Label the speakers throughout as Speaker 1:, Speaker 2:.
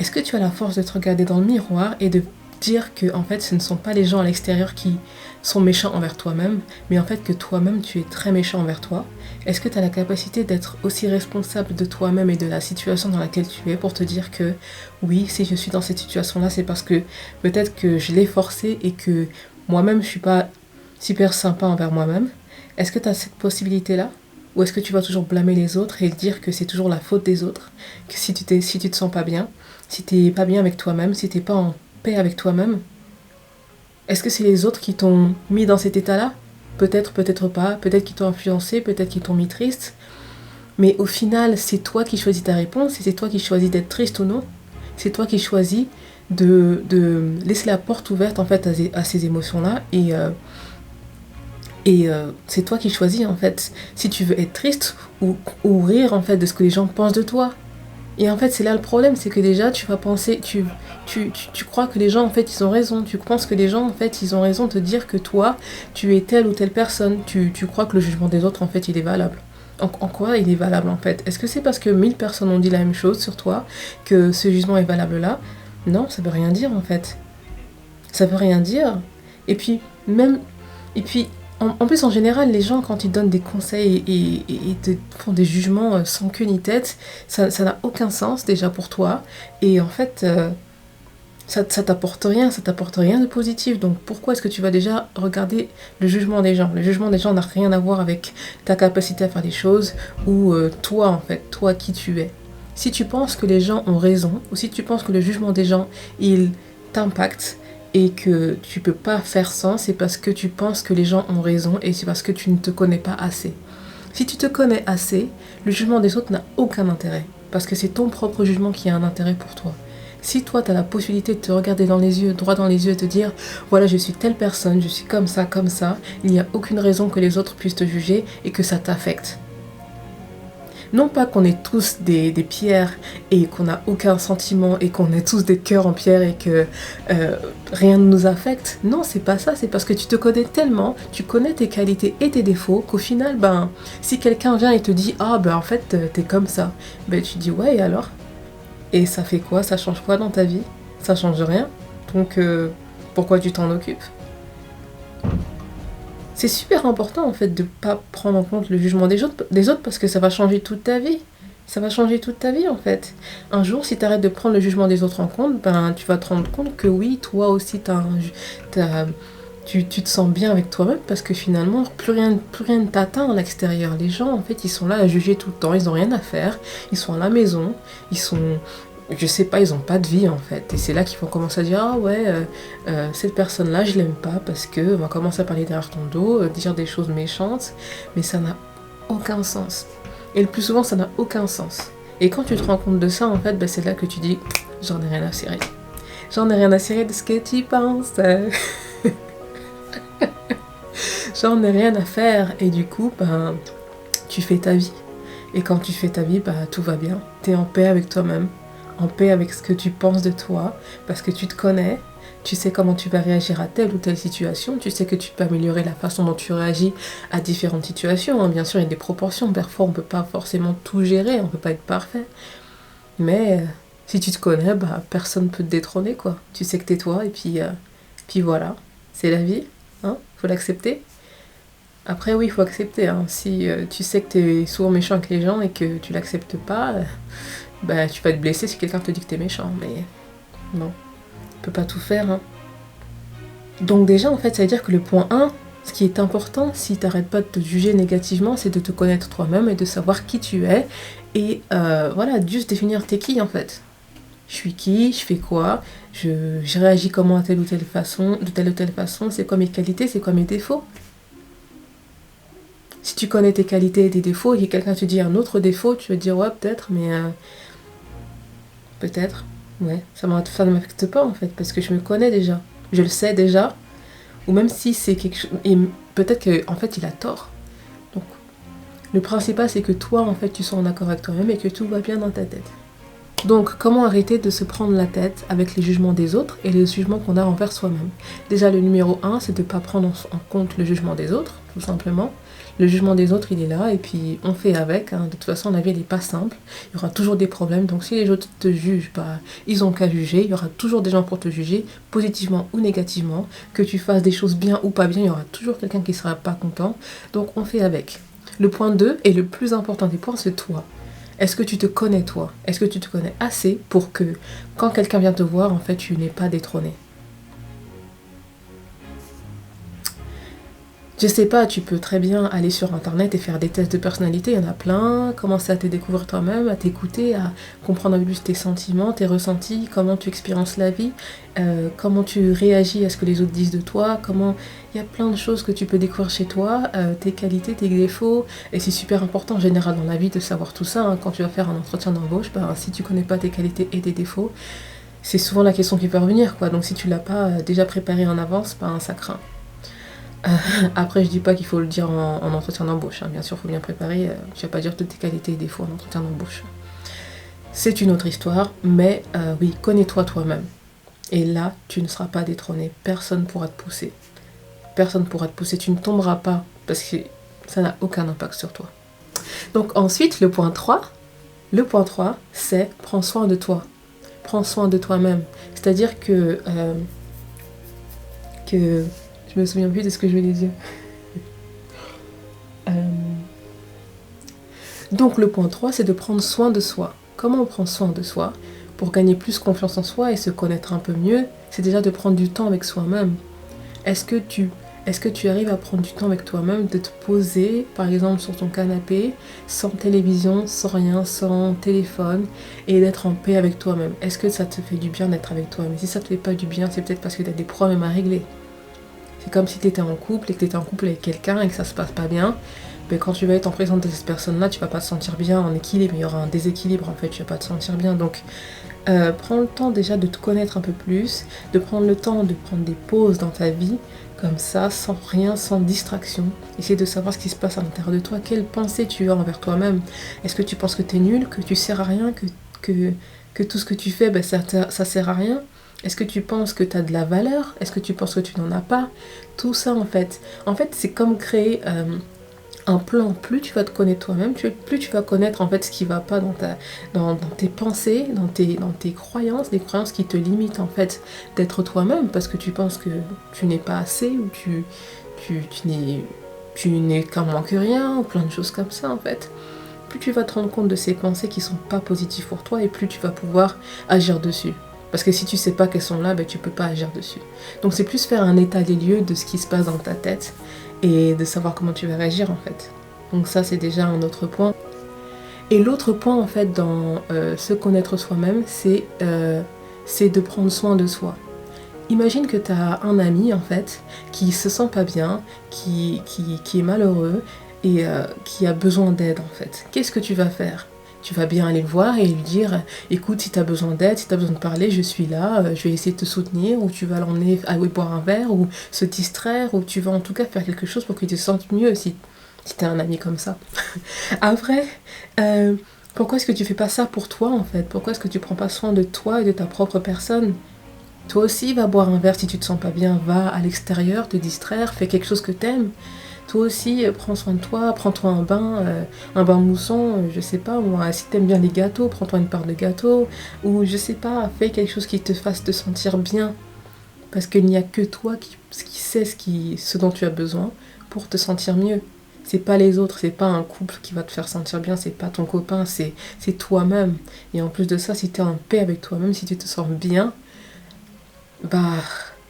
Speaker 1: Est-ce que tu as la force de te regarder dans le miroir et de dire que en fait ce ne sont pas les gens à l'extérieur qui sont méchants envers toi-même, mais en fait que toi-même tu es très méchant envers toi? Est-ce que tu as la capacité d'être aussi responsable de toi-même et de la situation dans laquelle tu es pour te dire que oui, si je suis dans cette situation-là, c'est parce que peut-être que je l'ai forcé et que moi-même je suis pas super sympa envers moi-même? Est-ce que tu as cette possibilité-là? Ou est-ce que tu vas toujours blâmer les autres et dire que c'est toujours la faute des autres? Que si tu te sens pas bien, si t'es pas bien avec toi-même, si t'es pas en paix avec toi-même, est-ce que c'est les autres qui t'ont mis dans cet état-là? Peut-être, peut-être pas, peut-être qu'ils t'ont influencé, peut-être qu'ils t'ont mis triste, mais au final, c'est toi qui choisis ta réponse et c'est toi qui choisis d'être triste ou non. C'est toi qui choisis de laisser la porte ouverte en fait à ces émotions-là et c'est toi qui choisis en fait si tu veux être triste ou rire en fait de ce que les gens pensent de toi. Et en fait, c'est là le problème, c'est que déjà, tu vas penser, tu crois que les gens, en fait, ils ont raison. Tu penses que les gens, en fait, ils ont raison de te dire que toi, tu es telle ou telle personne. Tu crois que le jugement des autres, en fait, il est valable. En quoi il est valable, en fait? Est-ce que c'est parce que 1000 personnes ont dit la même chose sur toi que ce jugement est valable là? Non, ça veut rien dire, en fait. Ça veut rien dire. Et puis, même... Et puis, en plus, en général, les gens, quand ils donnent des conseils et te font des jugements sans queue ni tête, ça n'a aucun sens déjà pour toi. Et en fait, ça t'apporte rien, ça t'apporte rien de positif. Donc pourquoi est-ce que tu vas déjà regarder le jugement des gens? Le jugement des gens n'a rien à voir avec ta capacité à faire des choses ou toi, en fait, toi qui tu es. Si tu penses que les gens ont raison ou si tu penses que le jugement des gens, il t'impacte, et que tu peux pas faire sans, c'est parce que tu penses que les gens ont raison et c'est parce que tu ne te connais pas assez. Si tu te connais assez, le jugement des autres n'a aucun intérêt, parce que c'est ton propre jugement qui a un intérêt pour toi. Si toi, tu as la possibilité de te regarder dans les yeux, droit dans les yeux, et te dire, voilà, je suis telle personne, je suis comme ça, il n'y a aucune raison que les autres puissent te juger et que ça t'affecte. Non pas qu'on est tous des pierres et qu'on n'a aucun sentiment et qu'on est tous des cœurs en pierre et que rien ne nous affecte. Non, c'est pas ça, c'est parce que tu te connais tellement, tu connais tes qualités et tes défauts qu'au final, si quelqu'un vient et te dit « Ah, en fait, t'es comme ça », tu dis « Ouais, et alors ?» Et ça fait quoi? Ça change quoi dans ta vie? Ça change rien. Donc, pourquoi tu t'en occupes? C'est super important en fait de pas prendre en compte le jugement des autres parce que ça va changer toute ta vie. Ça va changer toute ta vie en fait. Un jour, si tu arrêtes de prendre le jugement des autres en compte, tu vas te rendre compte que oui, toi aussi, tu te sens bien avec toi-même parce que finalement, plus rien ne t'atteint à l'extérieur. Les gens, en fait, ils sont là à juger tout le temps, ils n'ont rien à faire, ils sont à la maison, ils sont... Je sais pas, ils ont pas de vie en fait. Et c'est là qu'ils vont commencer à dire ah ouais, cette personne-là, je l'aime pas parce que on va commencer à parler derrière ton dos, dire des choses méchantes, mais ça n'a aucun sens. Et le plus souvent, ça n'a aucun sens. Et quand tu te rends compte de ça, en fait, c'est là que tu dis j'en ai rien à cirer. J'en ai rien à cirer de ce que tu penses. J'en ai rien à faire. Et du coup, tu fais ta vie. Et quand tu fais ta vie, tout va bien. T'es en paix avec toi-même. En paix avec ce que tu penses de toi, parce que tu te connais, tu sais comment tu vas réagir à telle ou telle situation, tu sais que tu peux améliorer la façon dont tu réagis à différentes situations. Bien sûr, il y a des proportions, parfois on ne peut pas forcément tout gérer, on ne peut pas être parfait. Mais si tu te connais, personne ne peut te détrôner, quoi. Tu sais que t'es toi, et puis voilà, c'est la vie, hein, faut l'accepter. Après oui, il faut accepter, hein. Si tu sais que t'es souvent méchant avec les gens et que tu l'acceptes pas... tu vas être blessé si quelqu'un te dit que t'es méchant, mais non, on peut pas tout faire, hein. Donc déjà, en fait, ça veut dire que le point 1, ce qui est important, si t'arrêtes pas de te juger négativement, c'est de te connaître toi-même et de savoir qui tu es, et voilà, juste définir t'es qui, en fait. Je suis qui, je fais quoi, je réagis comment à telle ou telle façon, de telle ou telle façon, c'est quoi mes qualités, c'est quoi mes défauts. Si tu connais tes qualités et tes défauts, et que quelqu'un te dit un autre défaut, tu vas te dire ouais, peut-être, mais... peut-être, ouais, ça ne m'affecte pas en fait, parce que je me connais déjà, je le sais déjà, ou même si c'est quelque chose, et peut-être qu'en fait il a tort. Donc, le principal c'est que toi en fait tu sois en accord avec toi-même et que tout va bien dans ta tête. Donc, comment arrêter de se prendre la tête avec les jugements des autres et les jugements qu'on a envers soi-même? Déjà, le numéro 1, c'est de ne pas prendre en compte le jugement des autres, tout simplement. Le jugement des autres, il est là, et puis on fait avec. Hein. De toute façon, la vie, elle n'est pas simple. Il y aura toujours des problèmes. Donc, si les autres te jugent, bah, ils ont qu'à juger. Il y aura toujours des gens pour te juger, positivement ou négativement. Que tu fasses des choses bien ou pas bien, il y aura toujours quelqu'un qui ne sera pas content. Donc, on fait avec. Le point 2, et le plus important des points, c'est toi. Est-ce que tu te connais toi? Est-ce que tu te connais assez pour que quand quelqu'un vient te voir, en fait, tu n'es pas détrôné? Je sais pas, tu peux très bien aller sur internet et faire des tests de personnalité, il y en a plein, commencer à te découvrir toi-même, à t'écouter, à comprendre un peu plus tes sentiments, tes ressentis, comment tu expériences la vie, comment tu réagis à ce que les autres disent de toi, comment... Il y a plein de choses que tu peux découvrir chez toi, tes qualités, tes défauts, et c'est super important en général dans la vie de savoir tout ça. Hein. Quand tu vas faire un entretien d'embauche, bah, si tu connais pas tes qualités et tes défauts, c'est souvent la question qui peut revenir, quoi. Donc si tu l'as pas déjà préparé en avance, bah, ça craint. Après, je dis pas qu'il faut le dire en entretien d'embauche. Hein. Bien sûr, il faut bien préparer. Tu vas pas dire toutes tes qualités et défauts en entretien d'embauche. C'est une autre histoire, mais oui, connais-toi toi-même. Et là, tu ne seras pas détrôné. Personne ne pourra te pousser. Personne ne pourra te pousser. Tu ne tomberas pas parce que ça n'a aucun impact sur toi. Donc ensuite, le point 3, c'est prends soin de toi. Prends soin de toi-même. C'est-à-dire que je me souviens plus de ce que je voulais dire. Donc le point 3, c'est de prendre soin de soi. Comment on prend soin de soi? Pour gagner plus confiance en soi et se connaître un peu mieux, c'est déjà de prendre du temps avec soi-même. Est-ce que tu arrives à prendre du temps avec toi-même, de te poser, par exemple, sur ton canapé, sans télévision, sans rien, sans téléphone, et d'être en paix avec toi-même? Est-ce que ça te fait du bien d'être avec toi-même? Si ça te fait pas du bien, c'est peut-être parce que tu as des problèmes à régler. C'est comme si tu étais en couple et que tu étais en couple avec quelqu'un et que ça se passe pas bien. Mais quand tu vas être en présence de cette personne-là, tu vas pas te sentir bien, en équilibre. Il y aura un déséquilibre en fait, tu vas pas te sentir bien. Donc, prends le temps déjà de te connaître un peu plus, de prendre le temps de prendre des pauses dans ta vie, comme ça, sans rien, sans distraction. Essaye de savoir ce qui se passe à l'intérieur de toi, quelle pensée tu as envers toi-même. Est-ce que tu penses que tu es nul, que tu sers à rien, que tout ce que tu fais, ben, ça sert à rien? Est-ce que tu penses que tu as de la valeur? Est-ce que tu penses que tu n'en as pas? Tout ça en fait. En fait, c'est comme créer un plan. Plus tu vas te connaître toi-même, plus tu vas connaître en fait ce qui va pas dans tes pensées, dans tes croyances, des croyances qui te limitent en fait d'être toi-même parce que tu penses que tu n'es pas assez ou tu n'es qu'un moins que rien ou plein de choses comme ça en fait. Plus tu vas te rendre compte de ces pensées qui sont pas positives pour toi et plus tu vas pouvoir agir dessus. Parce que si tu sais pas qu'elles sont là, ben tu peux pas agir dessus. Donc c'est plus faire un état des lieux de ce qui se passe dans ta tête et de savoir comment tu vas réagir en fait. Donc ça c'est déjà un autre point. Et l'autre point en fait dans se connaître soi-même, c'est de prendre soin de soi. Imagine que tu as un ami en fait qui se sent pas bien, qui est malheureux et qui a besoin d'aide en fait. Qu'est-ce que tu vas faire? Tu vas bien aller le voir et lui dire écoute, si tu as besoin d'aide, si tu as besoin de parler, je suis là, je vais essayer de te soutenir, ou tu vas l'emmener à boire un verre, ou se distraire, ou tu vas en tout cas faire quelque chose pour qu'il te sente mieux si tu es un ami comme ça. Après, pourquoi est-ce que tu fais pas ça pour toi en fait? Pourquoi est-ce que tu prends pas soin de toi et de ta propre personne? Toi aussi, va boire un verre si tu te sens pas bien, va à l'extérieur, te distraire, fais quelque chose que t'aimes. Toi aussi, prends soin de toi, prends-toi un bain mousson, je sais pas moi, si t'aimes bien les gâteaux, prends-toi une part de gâteau, ou je sais pas, fais quelque chose qui te fasse te sentir bien, parce qu'il n'y a que toi qui sais ce dont tu as besoin pour te sentir mieux. C'est pas les autres, c'est pas un couple qui va te faire sentir bien, c'est pas ton copain, c'est toi-même. Et en plus de ça, si t'es en paix avec toi-même, si tu te sens bien, bah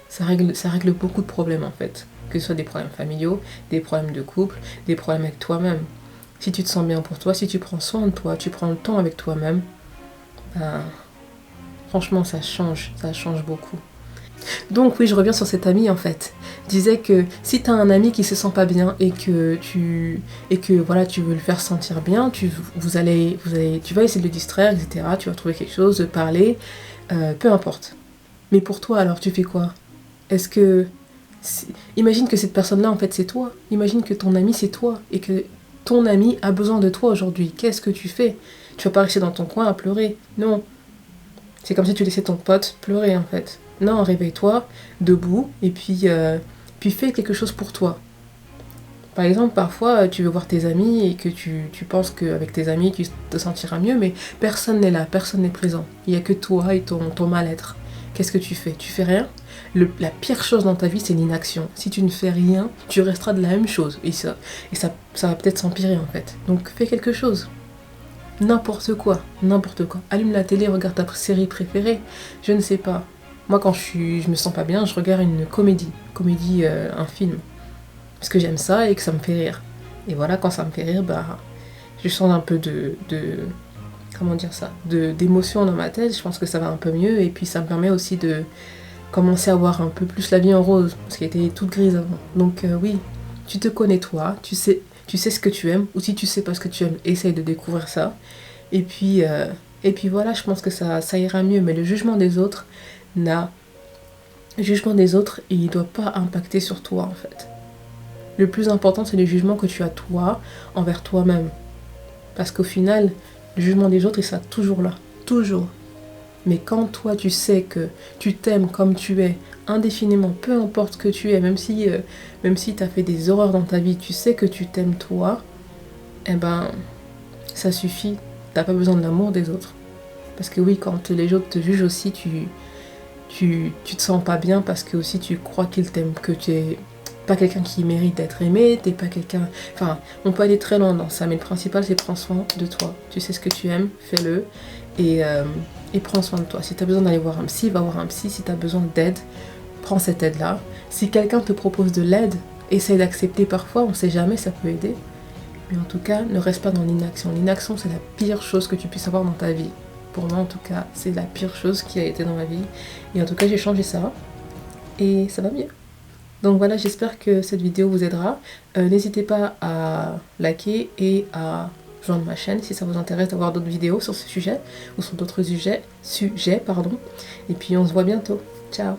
Speaker 1: ça règle beaucoup de problèmes en fait. Que ce soit des problèmes familiaux, des problèmes de couple, des problèmes avec toi-même. Si tu te sens bien pour toi, si tu prends soin de toi, tu prends le temps avec toi-même, ben, franchement ça change beaucoup. Donc oui, je reviens sur cet ami en fait. Je disais que si tu as un ami qui se sent pas bien et que voilà, tu veux le faire sentir bien, tu vas essayer de le distraire, etc. Tu vas trouver quelque chose, de parler, peu importe. Mais pour toi alors, tu fais quoi? Imagine que cette personne-là, en fait, c'est toi. Imagine que ton ami, c'est toi. Et que ton ami a besoin de toi aujourd'hui. Qu'est-ce que tu fais? Tu vas pas rester dans ton coin à pleurer. Non. C'est comme si tu laissais ton pote pleurer en fait. Non, réveille-toi, debout, et puis fais quelque chose pour toi. Par exemple, parfois, tu veux voir tes amis et que tu penses qu'avec tes amis, tu te sentiras mieux, mais personne n'est là, personne n'est présent. Il n'y a que toi et ton mal-être. Qu'est-ce que tu fais? Tu fais rien? La pire chose dans ta vie, c'est l'inaction. Si tu ne fais rien, tu resteras de la même chose. Et ça va peut-être s'empirer en fait. Donc fais quelque chose. N'importe quoi, n'importe quoi. Allume la télé, regarde ta série préférée. Je ne sais pas. Moi, quand je me sens pas bien, je regarde une comédie. Un film. Parce que j'aime ça et que ça me fait rire. Et voilà, quand ça me fait rire, bah, je sens un peu comment dire ça, d'émotion dans ma tête. Je pense que ça va un peu mieux. Et puis ça me permet aussi de commencer à voir un peu plus la vie en rose. Parce qu'elle était toute grise avant. Donc oui, tu te connais toi, tu sais ce que tu aimes. Ou si tu sais pas ce que tu aimes, essaye de découvrir ça. Et puis voilà, je pense que ça ira mieux. Mais le jugement des autres, il ne doit pas impacter sur toi en fait. Le plus important, c'est le jugement que tu as toi envers toi-même. Parce qu'au final, le jugement des autres, il sera toujours là. Toujours. Mais quand toi, tu sais que tu t'aimes comme tu es, indéfiniment, peu importe ce que tu es, même si tu as fait des horreurs dans ta vie, tu sais que tu t'aimes toi, eh ben, ça suffit. T'as pas besoin de l'amour des autres. Parce que oui, quand les autres te jugent aussi, tu te sens pas bien parce que aussi tu crois qu'ils t'aiment, que tu es pas quelqu'un qui mérite d'être aimé, t'es pas quelqu'un... Enfin, on peut aller très loin dans ça, mais le principal c'est prends soin de toi. Tu sais ce que tu aimes, fais-le et prends soin de toi. Si t'as besoin d'aller voir un psy, va voir un psy. Si t'as besoin d'aide, prends cette aide-là. Si quelqu'un te propose de l'aide, essaye d'accepter parfois, on sait jamais, ça peut aider. Mais en tout cas, ne reste pas dans l'inaction. L'inaction, c'est la pire chose que tu puisses avoir dans ta vie. Pour moi, en tout cas, c'est la pire chose qui a été dans ma vie. Et en tout cas, j'ai changé ça. Et ça va mieux. Donc voilà, j'espère que cette vidéo vous aidera. N'hésitez pas à liker et à rejoindre ma chaîne si ça vous intéresse d'avoir d'autres vidéos sur ce sujet ou sur d'autres sujets. Et puis on se voit bientôt. Ciao!